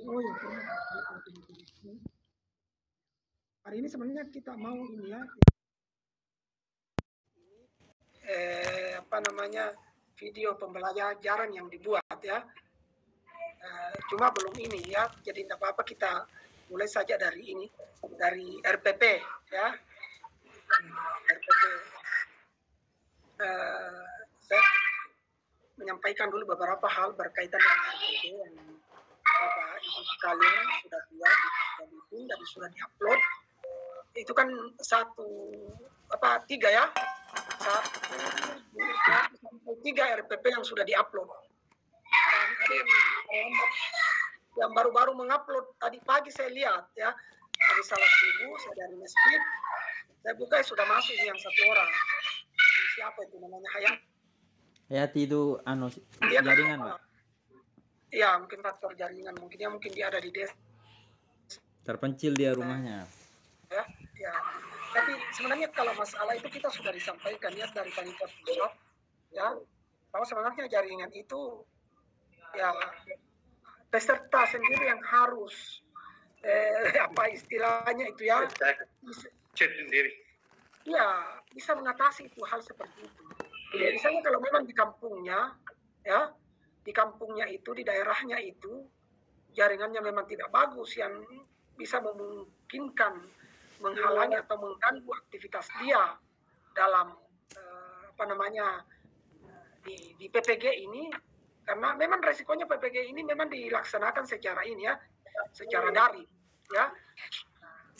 Oh ya, hari ini sebenarnya kita mau ini ya, apa namanya, video pembelajaran yang dibuat ya. Cuma belum ini ya, jadi tidak apa-apa kita mulai saja dari ini, dari RPP ya. RPP. Saya menyampaikan dulu beberapa hal berkaitan dengan RPP yang Bapak Ibu sekalian sudah buat, sudah bikin dan sudah diupload. Itu kan tiga ya, 3 RPP yang sudah diupload. Dan ada yang baru-baru mengupload tadi pagi saya lihat ya, dari salah subuh saya dari masjid, saya buka sudah masuk yang satu orang. Siapa itu namanya? Hayati itu jaringan Pak? Iya, mungkin faktor jaringan, mungkin dia ada di desa. Terpencil dia rumahnya. Ya. Tapi sebenarnya kalau masalah itu kita sudah disampaikan ya dari panitia pusat ya, bahwa sebenarnya jaringan itu ya peserta sendiri yang harus apa istilahnya itu ya, bisa mengatasi itu hal seperti itu. Jadi misalnya kalau memang di kampungnya ya, di kampungnya itu, di daerahnya itu jaringannya memang tidak bagus yang bisa memungkinkan menghalangi atau mengganggu aktivitas dia dalam di PPG ini, karena memang resikonya PPG ini memang dilaksanakan secara ini ya, secara daring ya.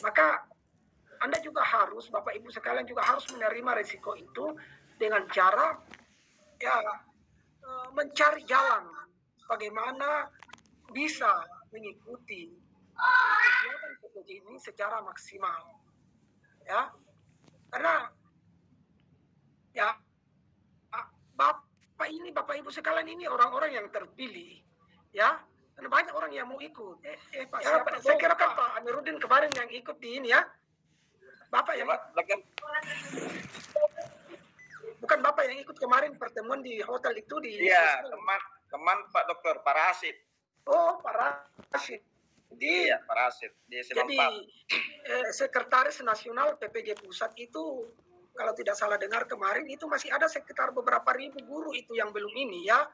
Maka Anda juga harus, Bapak Ibu sekalian juga harus menerima resiko itu dengan cara ya mencari jalan bagaimana bisa mengikuti kegiatan PPG ini secara maksimal ya, karena ya Bapak Ibu sekalian ini orang-orang yang terpilih ya, karena banyak orang yang mau ikut. Pak, saya kira kan Pak Amiruddin kemarin yang ikut di ini ya, Bapak yang bukan Bapak yang ikut kemarin pertemuan di hotel itu di teman Pak Dokter Pak Rasid. Oh, Pak Rasid. Iya, Pak Rasid. Jadi Sekretaris Nasional PPG Pusat itu kalau tidak salah dengar kemarin itu masih ada sekitar beberapa ribu guru itu yang belum ini ya.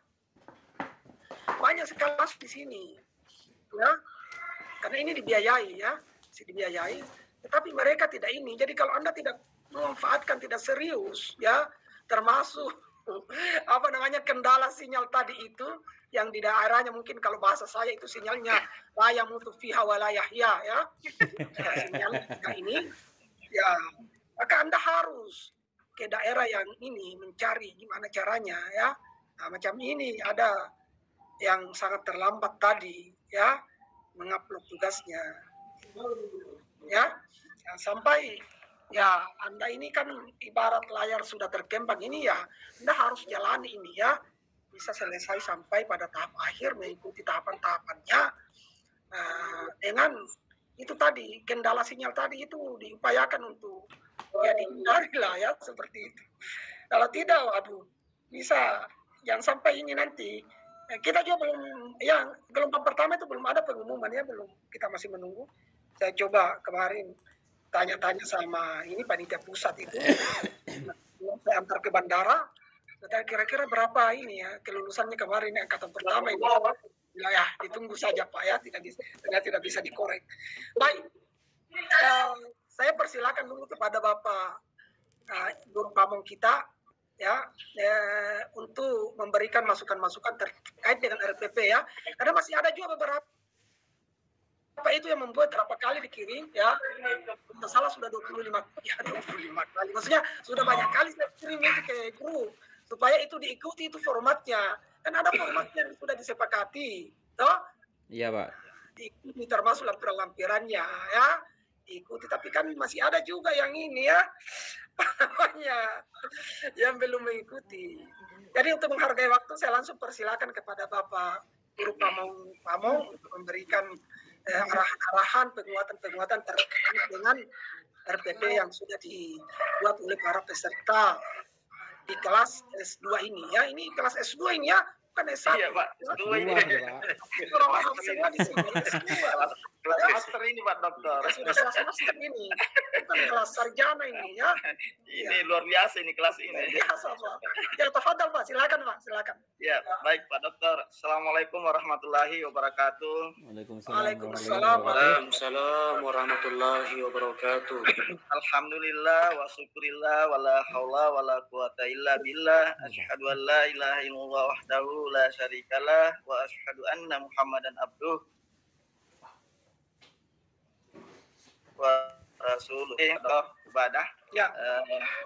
Banyak sekali di sini ya. Karena ini dibiayai ya, dibiayai. Tetapi mereka tidak ini. Jadi kalau Anda tidak memanfaatkan, tidak serius ya, termasuk kendala sinyal tadi itu yang di daerahnya mungkin kalau bahasa saya itu sinyalnya la yamutu fiha wa la yahya ya. Sinyal ini ya, maka Anda harus ke daerah yang ini mencari gimana caranya ya. Nah, macam ini ada yang sangat terlambat tadi ya mengupload tugasnya ya, sampai ya Anda ini kan ibarat layar sudah terkembang ini ya, Anda harus jalani ini ya, bisa selesai sampai pada tahap akhir mengikuti tahapan-tahapannya dengan itu tadi, kendala sinyal tadi itu diupayakan untuk ya dihindari lah ya, seperti itu. Kalau tidak, waduh, bisa jangan sampai ini nanti kita juga belum, ya gelombang pertama itu belum ada pengumuman ya, belum, kita masih menunggu. Saya coba kemarin tanya-tanya sama ini panitia pusat itu, saya antar ke bandara, kira-kira berapa ini ya kelulusannya kemarin angkatan pertama ini. Ya, ditunggu saja Pak ya, tidak bisa dikorek. Baik, saya persilakan dulu kepada Bapak Guru Pamong kita ya, untuk memberikan masukan-masukan terkait dengan RPP ya, karena masih ada juga beberapa itu yang membuat berapa kali dikirim ya, tidak salah sudah 25 kali, maksudnya sudah banyak kali saya kirim itu ke grup supaya itu diikuti, itu formatnya kan ada formatnya yang sudah disepakati toh. Iya Pak, diikuti termasuk lampiran-lampirannya ya, ikuti, tapi kan masih ada juga yang ini ya yang belum mengikuti. Jadi untuk menghargai waktu saya langsung persilakan kepada Bapak Guru Pamong untuk memberikan arahan penguatan terkait dengan RPP yang sudah dibuat oleh para peserta di kelas S2 ini ya. Ini kelas S2 ini ya, Kan S1. Iya Pak, Ya. dua ini. Dua sudah, Pak. Itu orang paham semua di sini. Semua. Kelas master ini Pak Dokter. Ya, sudah kelas master ini. Bukan kelas sarjana ini ya. Ini luar biasa ini kelas ini. Biasa Pak. Ya tafadhal Pak, silakan Pak, silakan. Ya, baik Pak Dokter. Assalamualaikum warahmatullahi wabarakatuh. Waalaikumsalam. Waalaikumsalam warahmatullahi wabarakatuh. Alhamdulillah wa syukurillah wa la haula wa la quwata illa billah. Asyhadu an la ilaha illallah wahdahu la syarikalah wa asyhadu anna Muhammadan abduh wa rasuluh. Ibadah. Ya.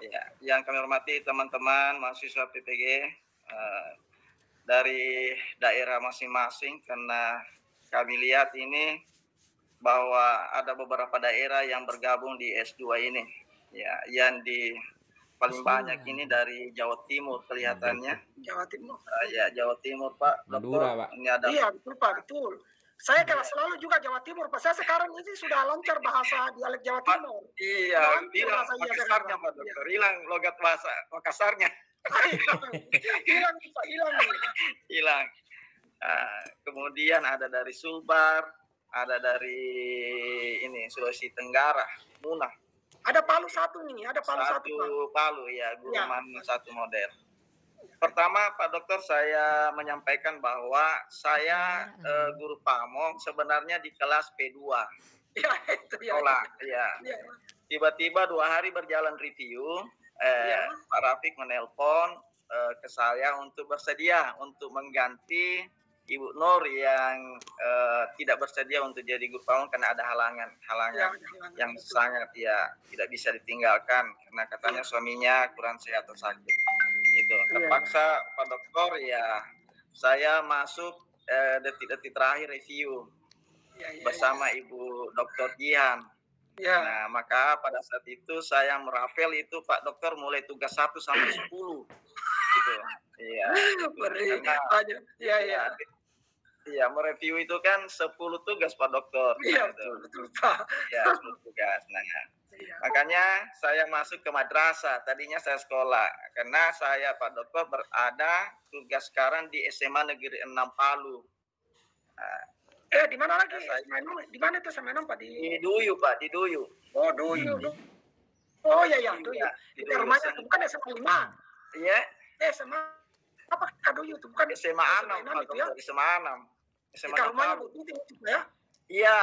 Ya, yang kami hormati teman-teman mahasiswa PPG dari daerah masing-masing, karena kami lihat ini bahwa ada beberapa daerah yang bergabung di S2 ini, ya, yang di paling banyak ini dari Jawa Timur kelihatannya. Jawa Timur. Ya, Jawa Timur Pak. Madura, Pak. Ini ada. Iya betul Pak, betul. Saya kelas selalu juga Jawa Timur Pak. Saya sekarang ini sudah lancar bahasa dialek Jawa Timur. Iya, hilang Makassarnya Pak Dokter, hilang logat bahasa Makassarnya. Hilang Pak, hilang. Hilang. Kemudian ada dari Sulbar, ada dari ini Sulawesi Tenggara, Munah. Ada Palu satu nih, ada Palu satu Pak. Palu ya, Ya. Guruman satu model. Pertama Pak Dokter, saya menyampaikan bahwa saya guru pamong sebenarnya di kelas P2 Ya itu ya. sekolah. Ya. Ya. Tiba-tiba 2 hari berjalan review, Ya. Pak Rafiq menelpon ke saya untuk bersedia untuk mengganti Ibu Nur yang tidak bersedia untuk jadi guru pamong karena ada halangan Ya, yang sangat ya tidak bisa ditinggalkan karena katanya suaminya kurang sehat atau sakit. Itu terpaksa Pak Dokter ya saya masuk detik-detik terakhir review bersama Ibu Dr. Jihan. Ya. Nah, maka pada saat itu saya merapel itu Pak Dokter mulai tugas 1 sampai 10. Gitu. Iya. Beri. Karena, Ya, ya. Iya, mereview itu kan 10 tugas Pak Dokter. Iya, Gitu. betul Pak. Ya, 10 tugas. Nah, Iya. makanya saya masuk ke madrasah. Tadinya saya sekolah. Karena saya Pak Dokter berada tugas sekarang di SMA Negeri 6 Palu. Nah, Di mana lagi? Di mana itu SMA Pak? di Duyu Pak, di Duyu. Oh, Duyu. Oh, ya, ya, Duyu. Di Itu Duyu. rumahnya bukan SMA 5. Iya, SMA apa Duyu itu? Bukan SMA 6 Pak itu ya? Dokter, SMA 6. SMA Dekat 6 rumahnya Palu. Bu Titin itu ya? Iya,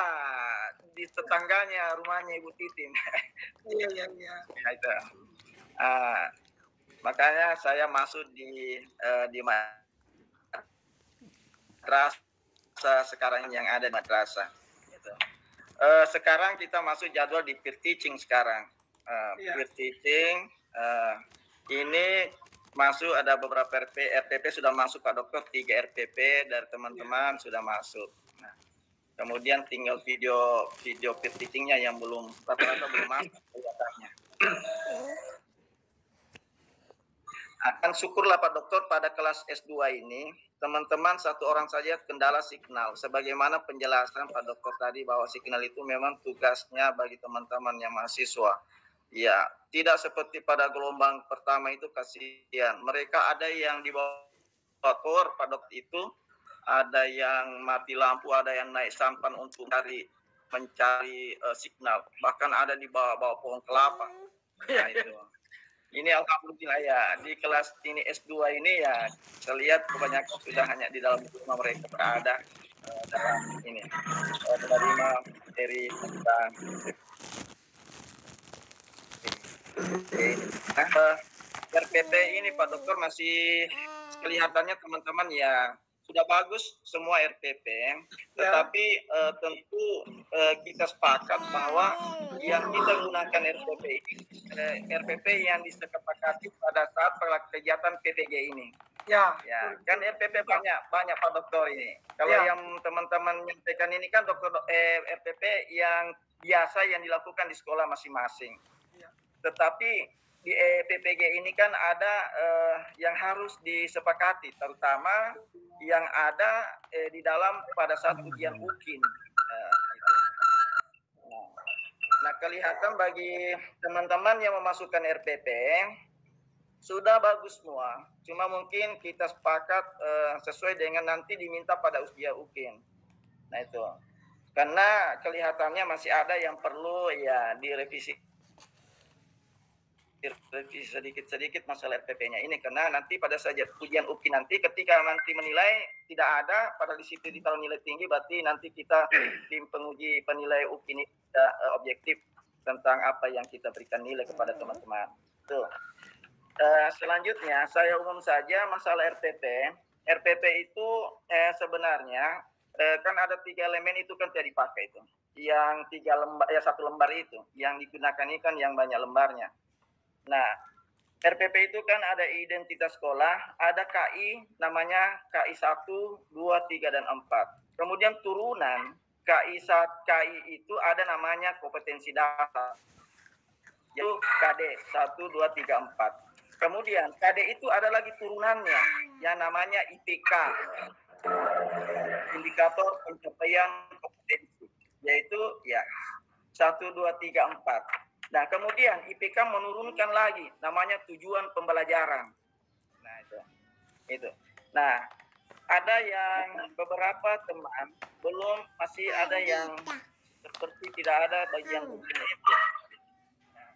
di tetangganya rumahnya Ibu Titin. Iya, iya, iya. Ya, itu. Makanya saya masuk di madrasah sekarang yang ada di madrasah. Gitu. Sekarang kita masuk jadwal di peer teaching sekarang. Iya. Peer teaching ini masuk ada beberapa RPP sudah masuk Pak Dokter, 3 RPP dari teman-teman sudah masuk. Nah, kemudian tinggal video peer teachingnya yang belum rata-rata belum masuk kelihatannya. Akan syukurlah Pak Dokter pada kelas S2 ini teman-teman satu orang saja kendala signal. Sebagaimana penjelasan Pak Dokter tadi bahwa signal itu memang tugasnya bagi teman-teman yang mahasiswa. Ya, tidak seperti pada gelombang pertama itu kasihan. Mereka ada yang di bawah tower Pak Dokter itu, ada yang mati lampu, ada yang naik sampan untuk mencari signal. Bahkan ada di bawah pohon kelapa. Nah, itu. Ini alhamdulillah ya, di kelas ini S2 ini ya, saya lihat kebanyakan sudah hanya di dalam rumah mereka berada dalam ini, menerima materi tentang RPP ini Pak Dokter masih kelihatannya teman-teman ya sudah bagus semua RPP, tetapi tentu kita sepakat bahwa yang kita gunakan RPP yang disepakati pada saat kegiatan PPG ini. Ya. Ya, kan RPP banyak Pak Dokter ini. Kalau yang teman-teman menyampaikan ini kan RPP yang biasa yang dilakukan di sekolah masing-masing. Tetapi di PPG ini kan ada yang harus disepakati, terutama yang ada di dalam pada saat ujian UKIN. Nah, kelihatan bagi teman-teman yang memasukkan RPP, sudah bagus semua. Cuma mungkin kita sepakat sesuai dengan nanti diminta pada usia UKIN. Nah itu. Karena kelihatannya masih ada yang perlu ya direvisi sedikit-sedikit masalah RPP-nya ini, karena nanti pada saat ujian UKIN nanti ketika nanti menilai tidak ada, pada di situ ditaruh nilai tinggi, berarti nanti kita tim penguji penilai UKIN ini tidak objektif tentang apa yang kita berikan nilai kepada teman-teman. Tuh. Selanjutnya saya umum saja masalah RPP. RPP itu sebenarnya kan ada 3 elemen itu kan tidak dipakai itu. Yang 3 lembar, ya 1 lembar itu yang digunakan ini kan yang banyak lembarnya. Nah, RPP itu kan ada identitas sekolah, ada KI namanya KI 1, 2, 3, dan 4. Kemudian turunan KI itu ada namanya kompetensi dasar, yaitu KD 1, 2, 3, 4. Kemudian KD itu ada lagi turunannya yang namanya IPK, indikator pencapaian kompetensi, yaitu ya 1, 2, 3, 4. Nah, kemudian IPK menurunkan lagi, namanya tujuan pembelajaran. Nah, itu. Nah, ada yang beberapa teman masih ada yang seperti tidak ada bagian itu. Nah,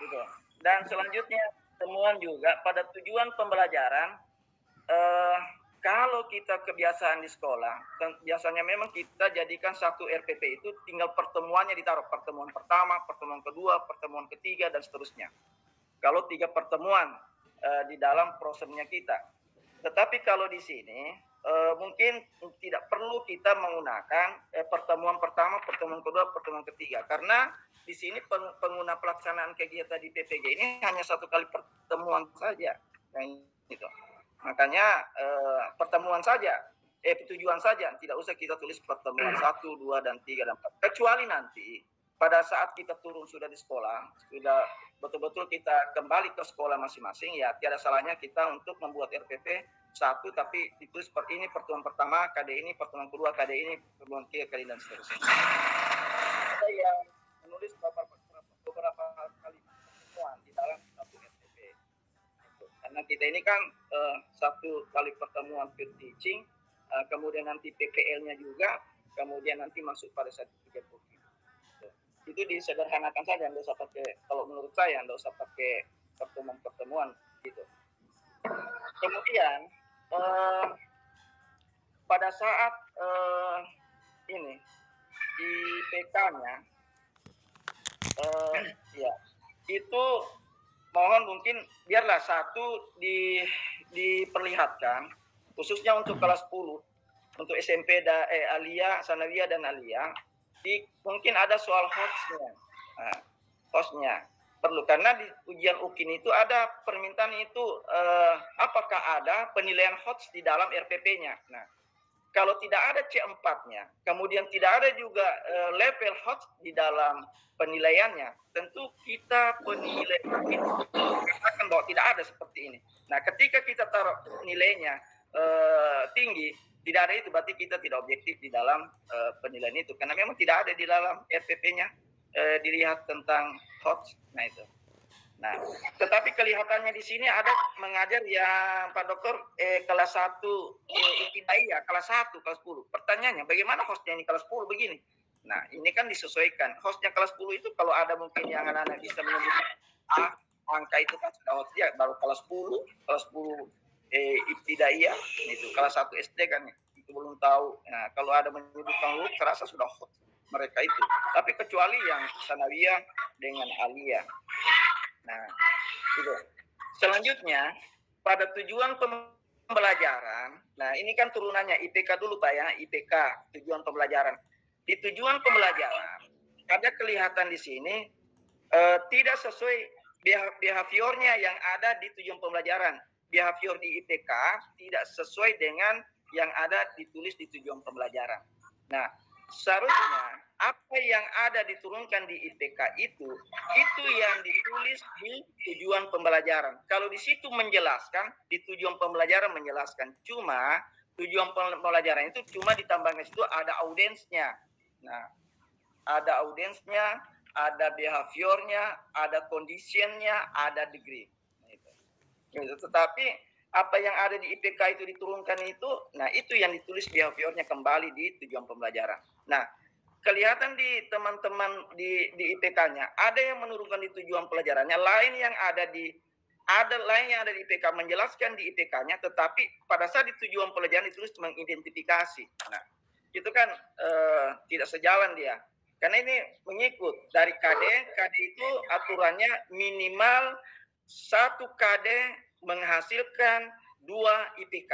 gitu. Dan selanjutnya temuan juga pada tujuan pembelajaran. Kalau kita kebiasaan di sekolah, biasanya memang kita jadikan satu RPP itu tinggal pertemuannya ditaruh. Pertemuan pertama, pertemuan kedua, pertemuan ketiga, dan seterusnya. Kalau 3 pertemuan di dalam prosesnya kita. Tetapi kalau di sini, mungkin tidak perlu kita menggunakan pertemuan pertama, pertemuan kedua, pertemuan ketiga. Karena di sini pengguna pelaksanaan kegiatan di PPG ini hanya 1 kali pertemuan saja. Nah, gitu. Makanya pertemuan saja, tujuan saja, tidak usah kita tulis pertemuan 1, 2, dan 3, dan 4. Kecuali nanti pada saat kita turun sudah di sekolah, sudah betul-betul kita kembali ke sekolah masing-masing, ya tiada salahnya kita untuk membuat RPP 1, tapi ditulis seperti ini pertemuan pertama, KD ini, pertemuan kedua, KD ini, pertemuan ketiga, KD, dan seterusnya. Ada yang menulis beberapa kali pertemuan di dalam satu RPP. Karena kita ini kan 1 kali pertemuan peer teaching, kemudian nanti PPL-nya juga, kemudian nanti masuk pada sertifikat UKIN. Itu disederhanakan saja, nggak usah pakai, kalau menurut saya nggak usah pakai pertemuan-pertemuan gitu. Kemudian pada saat ini IPK-nya, ya itu mohon mungkin biarlah 1 diperlihatkan khususnya untuk kelas 10, untuk SMP Alia, Sanawiyah, dan Alia, mungkin ada soal hostnya. Nah, hostnya perlu, karena di ujian UKIN itu ada permintaan itu apakah ada penilaian host di dalam RPP-nya. Nah, kalau tidak ada C4-nya, kemudian tidak ada juga level host di dalam penilaiannya, tentu kita penilai akan bahwa tidak ada seperti ini. Nah, ketika kita taruh nilainya tinggi, tidak ada itu, berarti kita tidak objektif di dalam penilaian itu, karena memang tidak ada di dalam RPP-nya dilihat tentang host. Nah itu. Nah, tetapi kelihatannya di sini ada mengajar yang Pak Dokter kelas 1 ibtidaiyah, kelas 1, kelas 10. Pertanyaannya, bagaimana hostnya ini kelas 10 begini? Nah, ini kan disesuaikan. Hostnya kelas 10 itu kalau ada mungkin yang anak-anak bisa menyebut angka itu kan sudah host dia, baru kelas 10 ibtidaiyah, itu kelas 1 SD kan, itu belum tahu. Nah, kalau ada menyebutkan huruf, terasa sudah host mereka itu. Tapi kecuali yang Sanawiyah dengan Aliyah. Nah, itu. Selanjutnya, pada tujuan pembelajaran, nah ini kan turunannya IPK dulu Pak ya, IPK, tujuan pembelajaran. Di tujuan pembelajaran, ada kelihatan di sini tidak sesuai behaviornya yang ada di tujuan pembelajaran. Behavior di IPK tidak sesuai dengan yang ada ditulis di tujuan pembelajaran. Nah, seharusnya apa yang ada diturunkan di IPK itu yang ditulis di tujuan pembelajaran. Kalau di situ menjelaskan, di tujuan pembelajaran menjelaskan, cuma tujuan pembelajaran itu cuma ditambahkan situ ada audiensnya. Nah, ada audiensnya, ada behaviornya, ada conditionnya, ada degree. Nah, itu. Gitu. Tetapi apa yang ada di IPK itu diturunkan itu, nah itu yang ditulis behaviornya kembali di tujuan pembelajaran. Nah, kelihatan di teman-teman di IPK-nya ada yang menurunkan di tujuan pelajarannya, lain yang ada di IPK menjelaskan di IPK-nya, tetapi pada saat di tujuan pelajaran ditulis mengidentifikasi. Nah, itu kan tidak sejalan dia. Karena ini mengikut dari KD itu aturannya minimal 1 KD menghasilkan 2 IPK.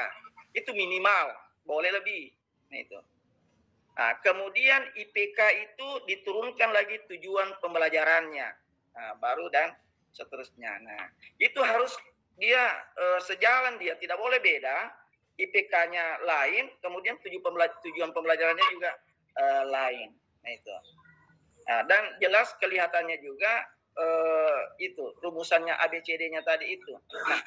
Itu minimal, boleh lebih. Nah, itu. Nah, kemudian IPK itu diturunkan lagi tujuan pembelajarannya. Nah, baru dan seterusnya. Nah, itu harus dia sejalan, dia tidak boleh beda. IPK-nya lain, kemudian tujuan pembelajarannya juga lain. Nah, itu. Nah, dan jelas kelihatannya juga itu rumusannya ABCD-nya tadi itu. Nah,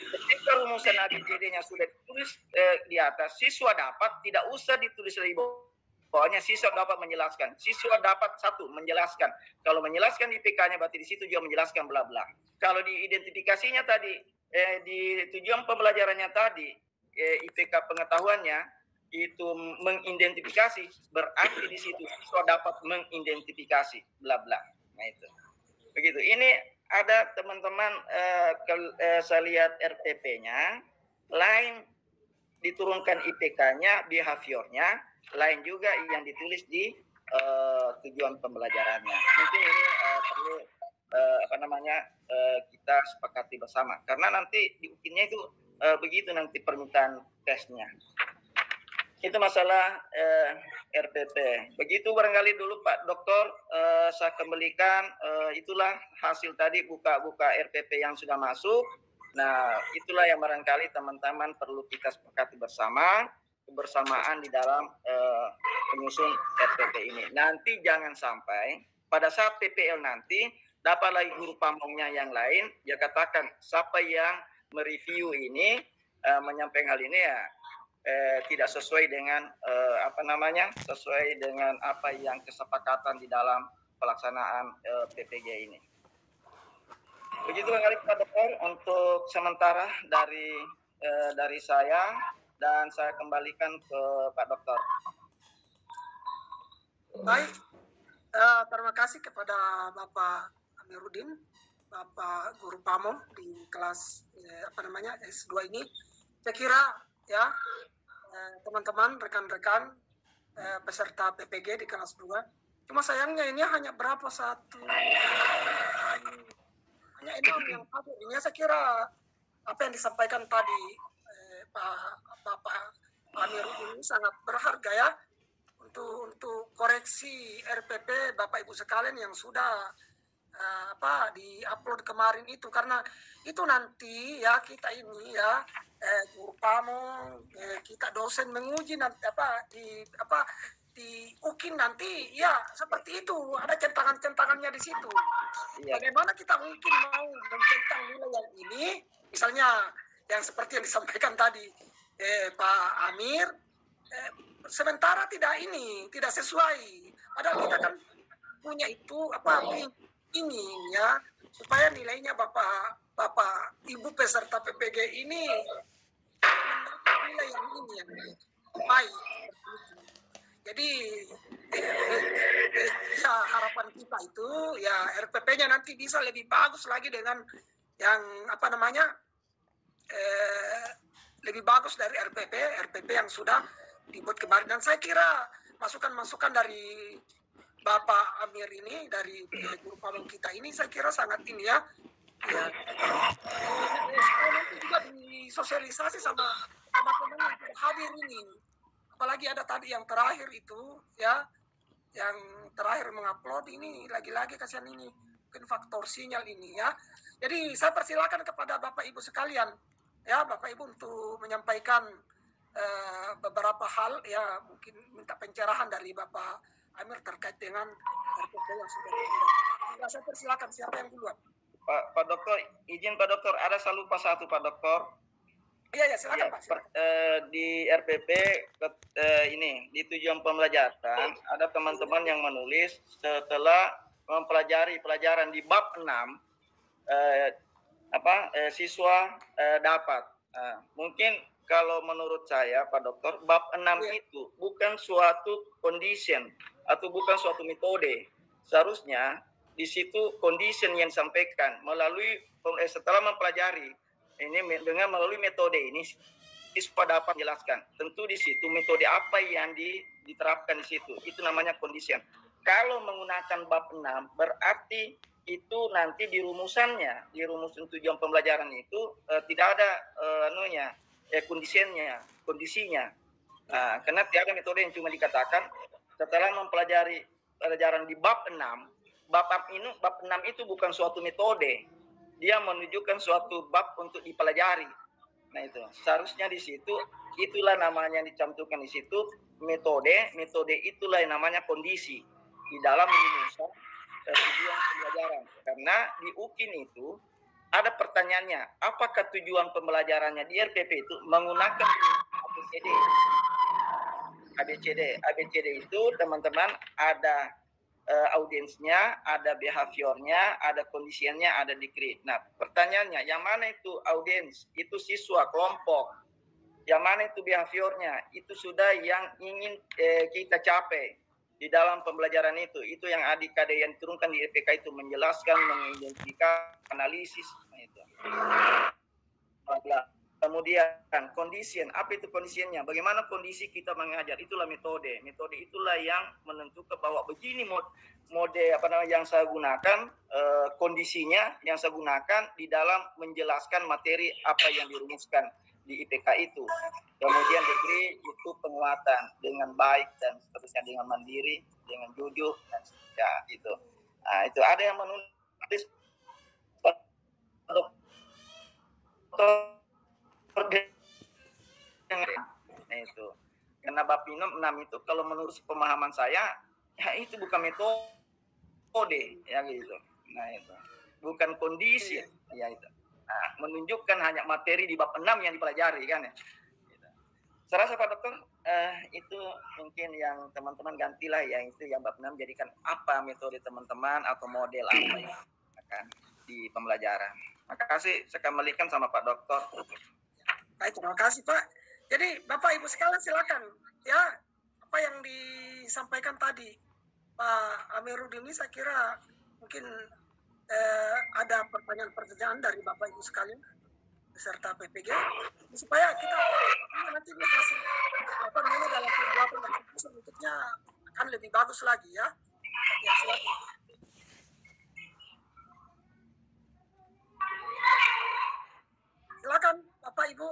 ketika rumusan ABCD-nya sudah ditulis di atas, siswa dapat tidak usah ditulis di bawahnya, siswa dapat menjelaskan. Siswa dapat 1 menjelaskan. Kalau menjelaskan di IPK-nya berarti di situ juga menjelaskan bla bla. Kalau di identifikasinya tadi di tujuan pembelajarannya tadi IPK pengetahuannya itu mengidentifikasi, berarti di situ siswa dapat mengidentifikasi bla bla. Nah, itu. Begitu. Ini ada teman-teman saya lihat RTP-nya lain diturunkan IPK-nya, behaviornya lain juga yang ditulis di tujuan pembelajarannya. Mungkin ini perlu kita sepakati bersama, karena nanti di UKIN-nya itu begitu nanti permintaan tesnya. Itu masalah RPP. Begitu barangkali dulu Pak Dokter, saya kembalikan itulah hasil tadi buka-buka RPP yang sudah masuk. Nah, itulah yang barangkali teman-teman perlu kita sepakati bersama, kebersamaan di dalam penyusun RPP ini. Nanti jangan sampai pada saat PPL nanti dapat lagi guru pamongnya yang lain, dia katakan siapa yang mereview ini menyampaikan hal ini ya tidak sesuai dengan sesuai dengan apa yang kesepakatan di dalam pelaksanaan PPG ini. Begitu kali Pak Dokter untuk sementara dari saya, dan saya kembalikan ke Pak Dokter. Baik, terima kasih kepada Bapak Amiruddin, Bapak Guru Pamong di kelas S2 ini. Saya kira ya teman-teman, rekan-rekan peserta PPG di kelas 2. Cuma sayangnya ini hanya berapa hanya 6 yang hadir. Ini saya kira apa yang disampaikan tadi Bapak Amiruddin ini sangat berharga ya untuk koreksi RPP Bapak Ibu sekalian yang sudah di-upload kemarin itu, karena itu nanti ya kita ini ya guru pamong, kita dosen menguji nanti di UKIN nanti ya seperti itu, ada centangan-centangannya di situ. Iya. Bagaimana kita mungkin mau mencentang nilai yang ini, misalnya yang seperti yang disampaikan tadi Pak Amir, sementara tidak sesuai. Padahal kita kan punya itu ini ya, supaya nilainya Bapak Ibu peserta PPG ini mendapat nilai yang ini yang baik. Jadi ya, harapan kita itu ya RPP-nya nanti bisa lebih bagus lagi dengan yang lebih bagus dari RPP yang sudah dibuat kemarin. Dan saya kira masukan-masukan dari Bapak Amir ini, dari guru pamong kita ini, saya kira sangat ini ya. Nanti juga disosialisasi sama teman-teman yang hadir ini. Apalagi ada tadi yang terakhir itu ya, yang terakhir mengupload ini lagi-lagi kasihan ini, mungkin faktor sinyal ini ya. Jadi saya persilakan kepada Bapak Ibu sekalian ya, Bapak Ibu untuk menyampaikan beberapa hal ya, mungkin minta pencerahan dari Bapak Amir terkait dengan RPP yang sudah diundang. Saya persilakan, siapa yang duluan? Pak Dokter, izin Pak Dokter, ada saya lupa satu Pak Dokter. Iya, silakan Pak. Di RPP ini di tujuan pembelajaran ada teman-teman yang menulis setelah mempelajari pelajaran di bab 6 siswa dapat. Mungkin kalau menurut saya Pak Dokter, bab 6 itu bukan suatu condition atau bukan suatu metode. Seharusnya di situ condition yang disampaikan melalui setelah mempelajari ini dengan melalui metode ini siswa dapat menjelaskan. Tentu di situ metode apa yang diterapkan di situ. Itu namanya condition. Kalau menggunakan bab 6 berarti itu nanti di rumusan tujuan pembelajaran itu tidak ada kondisinya. Karena tiada metode yang cuma dikatakan setelah mempelajari pelajaran di bab 6, bab 6 itu bukan suatu metode. Dia menunjukkan suatu bab untuk dipelajari. Nah itu seharusnya di situ itulah namanya yang dicantumkan di situ metode itulah yang namanya kondisi di dalam rumusan tujuan pembelajaran. Karena di UKIN itu ada pertanyaannya, apakah tujuan pembelajarannya di RPP itu menggunakan ABCD itu teman-teman ada audiensnya, ada behaviornya, ada kondisinya, ada decree. Nah pertanyaannya, yang mana itu audiens? Itu siswa, kelompok. Yang mana itu behaviornya? Itu sudah yang ingin kita capai di dalam pembelajaran itu yang adik-adik yang diturunkan di EPK itu menjelaskan, mengidentifikasi, analisis. Nah, itu. Kemudian condition, apa itu conditionnya? Bagaimana kondisi kita mengajar? Itulah metode. Metode itulah yang menentukan bahwa begini mode yang saya gunakan, kondisinya yang saya gunakan di dalam menjelaskan materi apa yang dirumuskan di IPK itu. Kemudian degree itu penguatan dengan baik dan seterusnya, dengan mandiri, dengan jujur dan ya itu. Nah, itu ada yang menulis nah itu. Karena bab 6 itu kalau menurut pemahaman saya ya itu bukan metode ya gitu. Nah itu. Bukan kondisi ya itu. Nah, menunjukkan hanya materi di bab 6 yang dipelajari kan ya. Saya rasa Pak Dokter itu mungkin yang teman-teman gantilah ya, itu yang bab 6 jadikan apa metode teman-teman atau model apa yang akan di pembelajaran. Maka kasih saya kembalikan sama Pak Dokter. Baik, terima kasih Pak. Jadi Bapak Ibu sekalian silakan ya, apa yang disampaikan tadi Pak Amiruddin ini saya kira mungkin ada pertanyaan-pertanyaan dari Bapak Ibu sekalian beserta PPG supaya kita nanti kasih dalam pembuatan dan keputusan berikutnya akan lebih bagus lagi ya. Ya silakan. Silakan Bapak Ibu.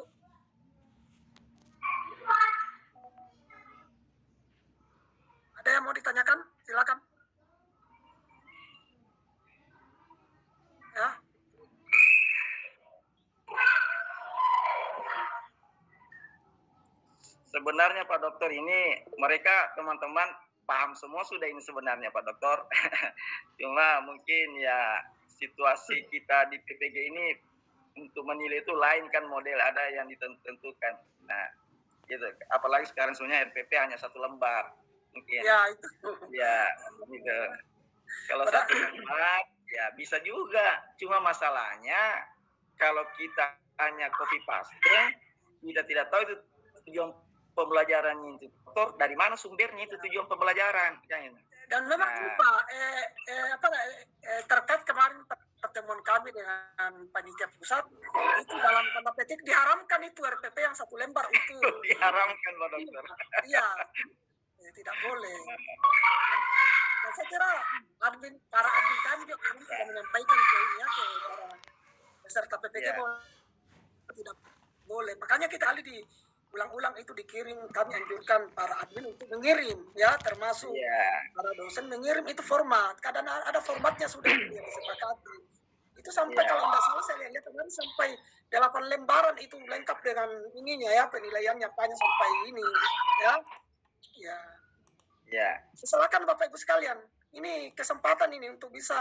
Ada yang mau ditanyakan? Silakan. Ya. Sebenarnya Pak Dokter ini mereka teman-teman paham semua sudah ini sebenarnya Pak Dokter. Cuma mungkin ya situasi kita di PPG ini untuk menilai itu lain kan, model ada yang ditentukan. Nah, gitu. Apalagi sekarang sebenarnya RPP hanya satu lembar. Mungkin. Ya, itu. Ya, gitu. Kalau satu lembar ya bisa juga. Cuma masalahnya kalau kita hanya copy paste, kita tidak tahu itu tujuan pembelajarannya itu. Dari mana sumbernya itu tujuan pembelajaran? Dan memang Pak, terkait kemarin pertemuan kami dengan panitia pusat, itu dalam tanda petik diharamkan itu RPP yang satu lembar itu. Diharamkan Pak Dokter. Iya, tidak boleh. Dan saya kira para admin kami juga sudah menyampaikan ke para peserta PPG bahwa tidak boleh. Makanya kita ulang-ulang itu dikirim, kami anjurkan para admin untuk mengirim ya, termasuk para dosen mengirim itu format. Kadang ada formatnya sudah disepakati. Itu sampai kalau tidak salah saya lihat kemarin sampai 8 lembaran itu lengkap dengan ininya ya, penilaiannya panjang sampai ini ya. Ya. Silakan Bapak Ibu sekalian. Ini kesempatan ini untuk bisa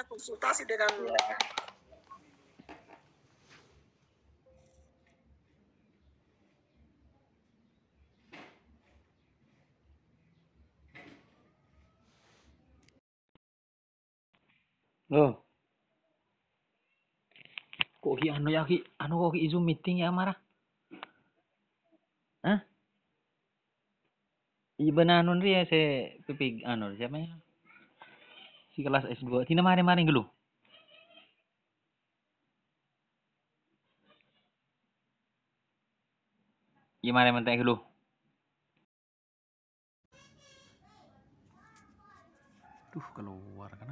konsultasi dengan Oh. Kok ki anu ya ki anu kok ki Zoom meeting ya marah? Hah? Iba na anu ri ya se pipig anu siapa ya? Si kelas S2. Tina mari-mari dulu. Iya mari mentek dulu. Duh keluar kan?